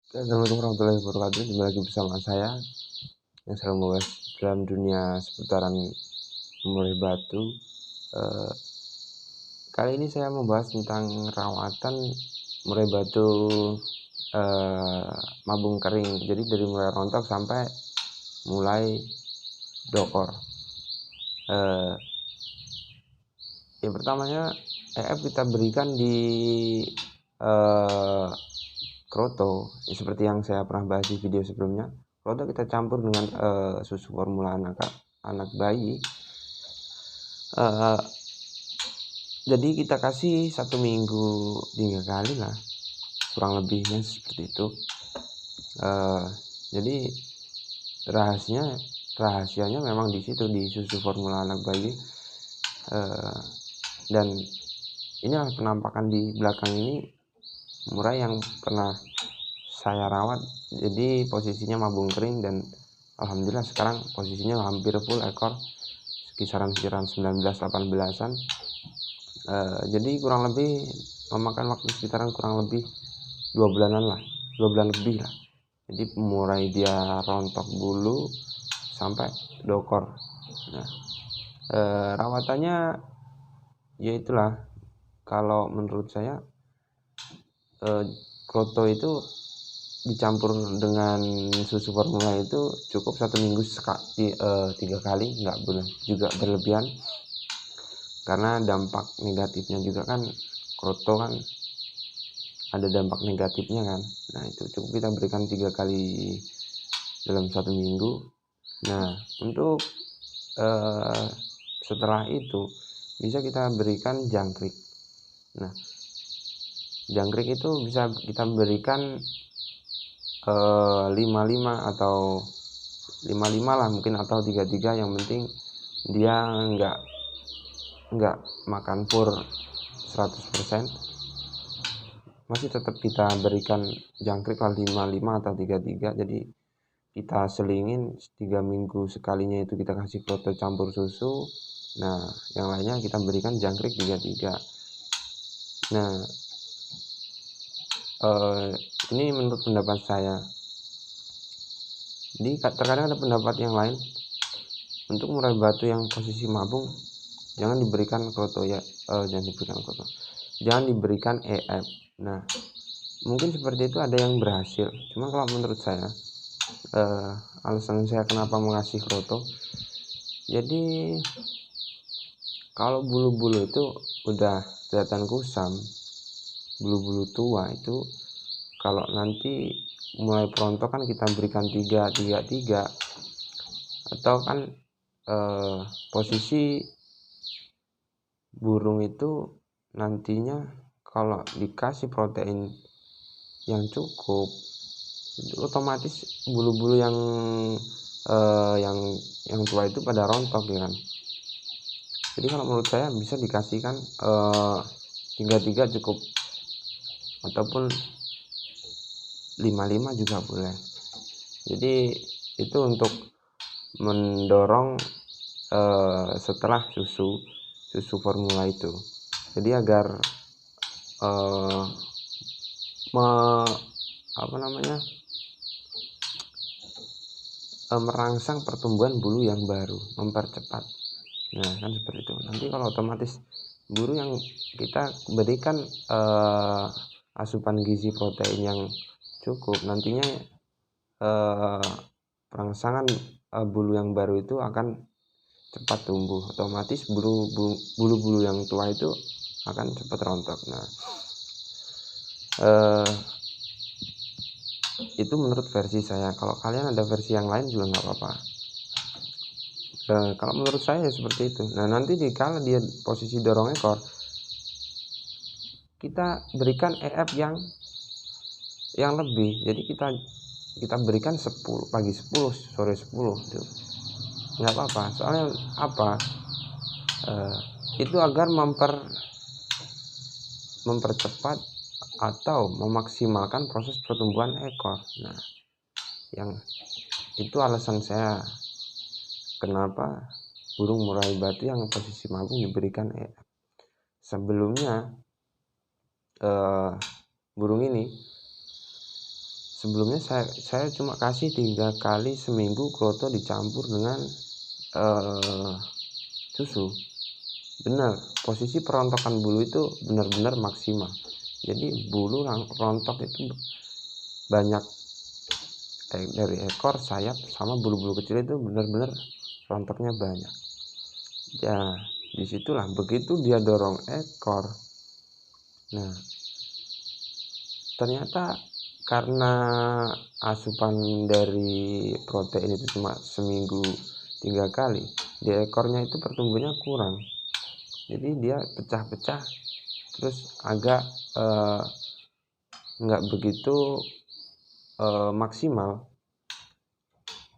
Assalamualaikum warahmatullahi wabarakatuh. Jumpa lagi bersama saya yang selalu membahas dalam dunia seputaran murai batu. Eh, Kali ini saya membahas tentang rawatan murai batu mabung kering. Jadi dari mulai rontok sampai mulai dokor. Eh, yang pertamanya EF kita berikan di kroto, seperti yang saya pernah bahas di video sebelumnya. Kroto kita campur dengan susu formula anak bayi. Jadi kita kasih 1 minggu 3 kali lah, kurang lebihnya seperti itu. Jadi rahasianya memang di situ, di susu formula anak bayi. Dan inilah penampakan di belakang ini murai yang pernah saya rawat. Jadi posisinya mabung kering dan alhamdulillah sekarang posisinya hampir full ekor, kisaran 19-18an. Jadi kurang lebih memakan waktu sekitaran kurang lebih 2 bulanan lah, 2 bulan lebih lah. Jadi mulai dia rontok bulu sampai dokor. Nah, rawatannya ya itulah, kalau menurut saya kroto itu dicampur dengan susu formula itu cukup 1 minggu 3 kali, nggak boleh juga berlebihan, karena dampak negatifnya juga kan, kroto kan ada dampak negatifnya kan. Nah itu cukup kita berikan 3 kali dalam 1 minggu. Nah untuk setelah itu bisa kita berikan jangkrik. Nah jangkrik itu bisa kita berikan 55 atau 55 lah mungkin, atau 33, yang penting dia nggak makan pur 100%, masih tetap kita berikan jangkrik lah 55 atau 33. Jadi kita selingin 3 minggu sekalinya itu kita kasih kroto campur susu. Nah yang lainnya kita berikan jangkrik 33. Nah ini menurut pendapat saya. Jadi terkadang ada pendapat yang lain, untuk murai batu yang posisi mabung jangan diberikan kroto ya, jangan diberikan EF. Nah mungkin seperti itu ada yang berhasil, cuma kalau menurut saya alasan saya kenapa mengasih kroto, jadi kalau bulu-bulu itu udah kelihatan kusam, bulu-bulu tua itu, kalau nanti mulai perontokan kita berikan 3 atau kan posisi burung itu nantinya kalau dikasih protein yang cukup, otomatis bulu-bulu yang tua itu pada rontok ya kan. Jadi kalau menurut saya bisa dikasihkan 33 cukup, ataupun 55 juga boleh. Jadi itu untuk mendorong setelah susu formula itu, jadi agar merangsang pertumbuhan bulu yang baru, mempercepat. Nah kan seperti itu. Nanti kalau otomatis bulu yang kita berikan asupan gizi protein yang cukup, nantinya perangsangan bulu yang baru itu akan cepat tumbuh, otomatis bulu-bulu yang tua itu akan cepat rontok. Nah itu menurut versi saya. Kalau kalian ada versi yang lain juga nggak apa-apa. Kalau menurut saya seperti itu. Nah nanti dikala dia posisi dorong ekor, kita berikan EF yang lebih. Jadi kita berikan 10 pagi 10 sore 10 itu nggak apa-apa. Soalnya apa, itu agar mempercepat atau memaksimalkan proses pertumbuhan ekor. Nah yang itu alasan saya kenapa burung murai batu yang posisi mabung diberikan EF. Sebelumnya burung ini sebelumnya saya cuma kasih 3 kali seminggu kroto dicampur dengan susu. Benar, posisi perontokan bulu itu benar-benar maksimal. Jadi bulu rontok itu banyak, dari ekor, sayap, sama bulu-bulu kecil itu benar-benar rontoknya banyak. Ya, disitulah begitu dia dorong ekor. Nah, ternyata karena asupan dari protein itu cuma seminggu 3 kali, di ekornya itu pertumbuhannya kurang. Jadi dia pecah-pecah, terus agak nggak begitu maksimal.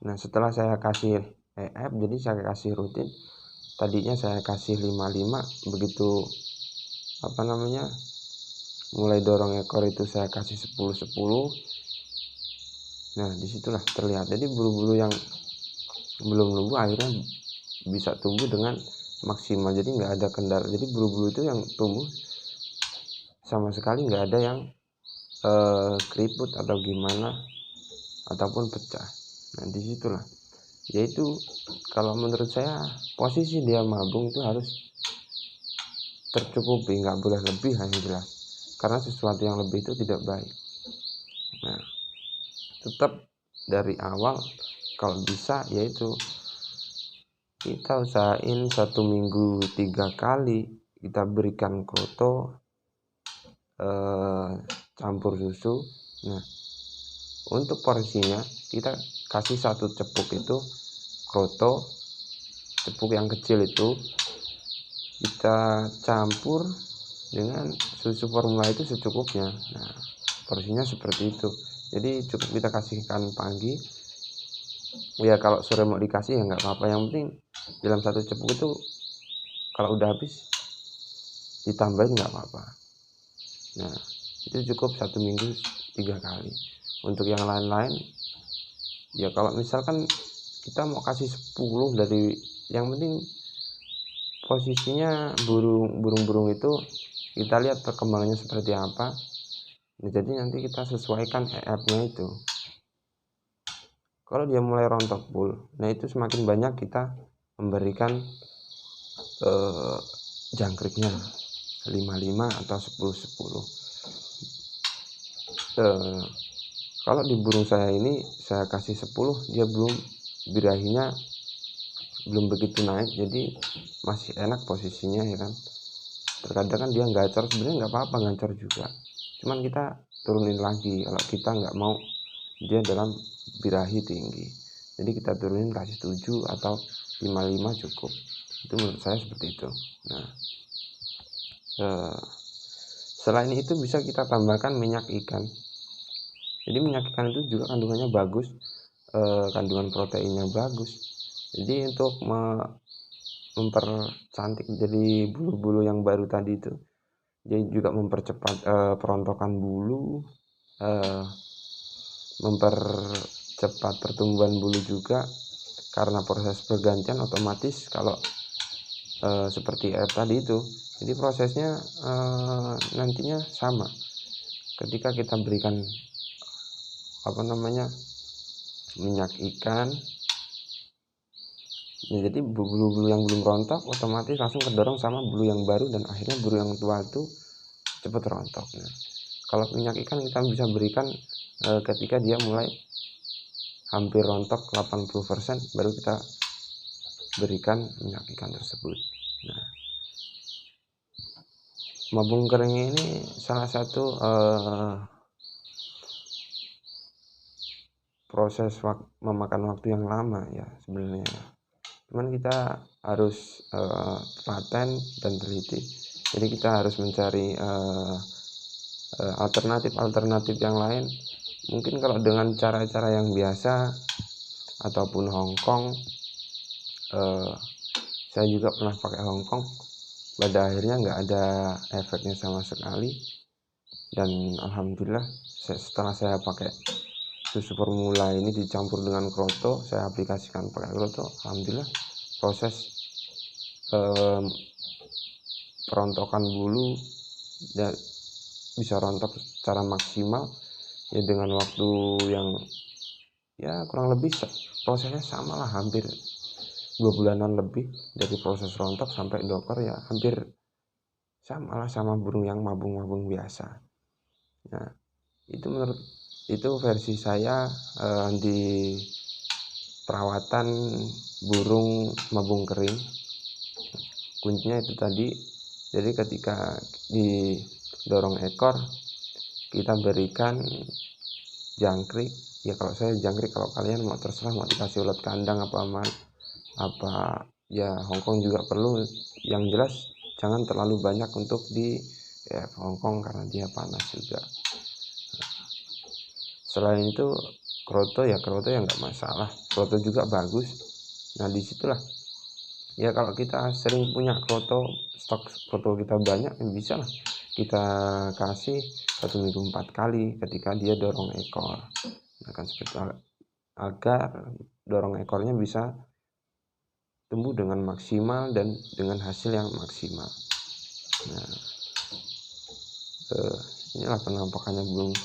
Nah, setelah saya kasih EF, jadi saya kasih rutin. Tadinya saya kasih 55, begitu mulai dorong ekor itu saya kasih 10-10. Nah, disitulah terlihat. Jadi bulu-bulu yang belum numbuh akhirnya bisa tumbuh dengan maksimal. Jadi nggak ada kendala. Jadi bulu-bulu itu yang tumbuh sama sekali nggak ada yang keriput atau gimana ataupun pecah. Nah, disitulah, yaitu kalau menurut saya posisi dia mabung itu harus tercukupi, nggak boleh lebih, hanya jelas, karena sesuatu yang lebih itu tidak baik. Nah, tetap dari awal kalau bisa yaitu kita usahain 1 minggu 3 kali kita berikan kroto campur susu. Nah, untuk porsinya kita kasih 1 cepuk itu kroto, cepuk yang kecil itu kita campur dengan susu formula itu secukupnya. Nah, porsinya seperti itu. Jadi cukup kita kasihkan pagi. Ya kalau sore mau dikasih ya nggak apa-apa, yang penting dalam 1 cepuk itu kalau udah habis ditambahin nggak apa-apa. Nah, itu cukup 1 minggu 3 kali. Untuk yang lain-lain ya kalau misalkan kita mau kasih 10 dari, yang penting posisinya burung-burung itu kita lihat perkembangannya seperti apa. Nah, jadi nanti kita sesuaikan EF-nya itu. Kalau dia mulai rontok full, nah itu semakin banyak kita memberikan jangkriknya 55 atau 10-10. Kalau di burung saya ini saya kasih 10, dia birahinya belum begitu naik, jadi masih enak posisinya ya kan. Terkadang kan dia gacor, sebenarnya nggak apa-apa gacor juga, cuman kita turunin lagi kalau kita nggak mau dia dalam birahi tinggi. Jadi kita turunin kasih 7 atau 55 cukup. Itu menurut saya seperti itu. Nah, selain itu bisa kita tambahkan minyak ikan. Jadi minyak ikan itu juga kandungannya bagus, kandungan proteinnya bagus. Jadi untuk mempercantik jadi bulu-bulu yang baru tadi itu, dia juga mempercepat perontokan bulu, mempercepat pertumbuhan bulu juga, karena proses pergantian otomatis kalau seperti air tadi itu. Jadi prosesnya nantinya sama ketika kita berikan minyak ikan. Nah, jadi bulu-bulu yang belum rontok otomatis langsung kedorong sama bulu yang baru, dan akhirnya bulu yang tua itu cepat rontok. Nah, kalau minyak ikan kita bisa berikan ketika dia mulai hampir rontok 80%, baru kita berikan minyak ikan tersebut. Nah, mabung kering ini salah satu proses memakan waktu yang lama ya sebenarnya, cuman kita harus paten dan teliti. Jadi kita harus mencari alternatif yang lain. Mungkin kalau dengan cara-cara yang biasa ataupun Hongkong, saya juga pernah pakai Hongkong, pada akhirnya nggak ada efeknya sama sekali. Dan alhamdulillah setelah saya pakai susu formula ini dicampur dengan kroto, saya aplikasikan pakai kroto, alhamdulillah proses perontokan bulu dan bisa rontok secara maksimal, ya dengan waktu yang ya kurang lebih prosesnya sama lah, hampir 2 bulanan lebih dari proses rontok sampai dokter, ya hampir sama lah sama burung yang mabung-mabung biasa. Nah, itu versi saya di perawatan burung mabung kering. Kuncinya itu tadi, jadi ketika didorong ekor kita berikan jangkrik, ya kalau saya jangkrik, kalau kalian mau terserah mau dikasih ulat kandang apa ya Hongkong juga perlu, yang jelas jangan terlalu banyak untuk di Hongkong karena dia panas juga. Selain itu kroto ya nggak masalah, kroto juga bagus. Nah disitulah ya kalau kita sering punya kroto, stok kroto kita banyak, ya bisa lah kita kasih 1 minggu 4 kali ketika dia dorong ekor. Nah kan seperti agar dorong ekornya bisa tumbuh dengan maksimal dan dengan hasil yang maksimal. Nah inilah penampakannya burung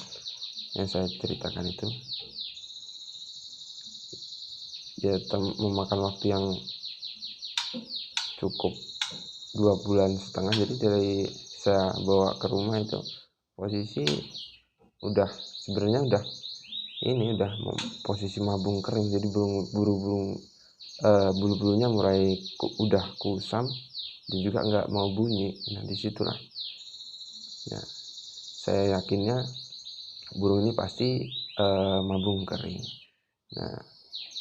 yang saya ceritakan itu. Ya memakan waktu yang cukup 2,5 bulan. Jadi dari saya bawa ke rumah itu posisi sebenarnya udah posisi mabung kering, jadi bulu-bulunya mulai udah kusam dan juga nggak mau bunyi. Nah disitulah ya saya yakinnya burung ini pasti mabung kering. Nah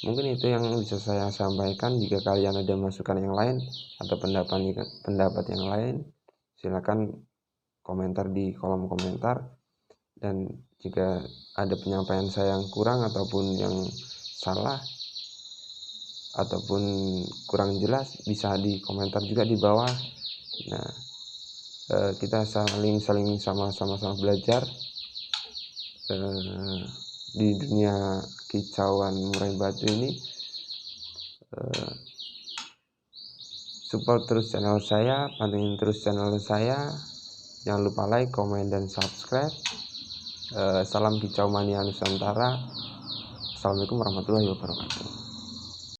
mungkin itu yang bisa saya sampaikan. Jika kalian ada masukan yang lain atau pendapat yang lain, silakan komentar di kolom komentar. Dan jika ada penyampaian saya yang kurang ataupun yang salah ataupun kurang jelas, bisa di komentar juga di bawah. Nah kita saling sama-sama belajar di dunia kicauan murai batu ini. Support terus channel saya, pantengin terus channel saya, jangan lupa like, komen, dan subscribe. Salam Kicau Mania Nusantara. Assalamualaikum warahmatullahi wabarakatuh.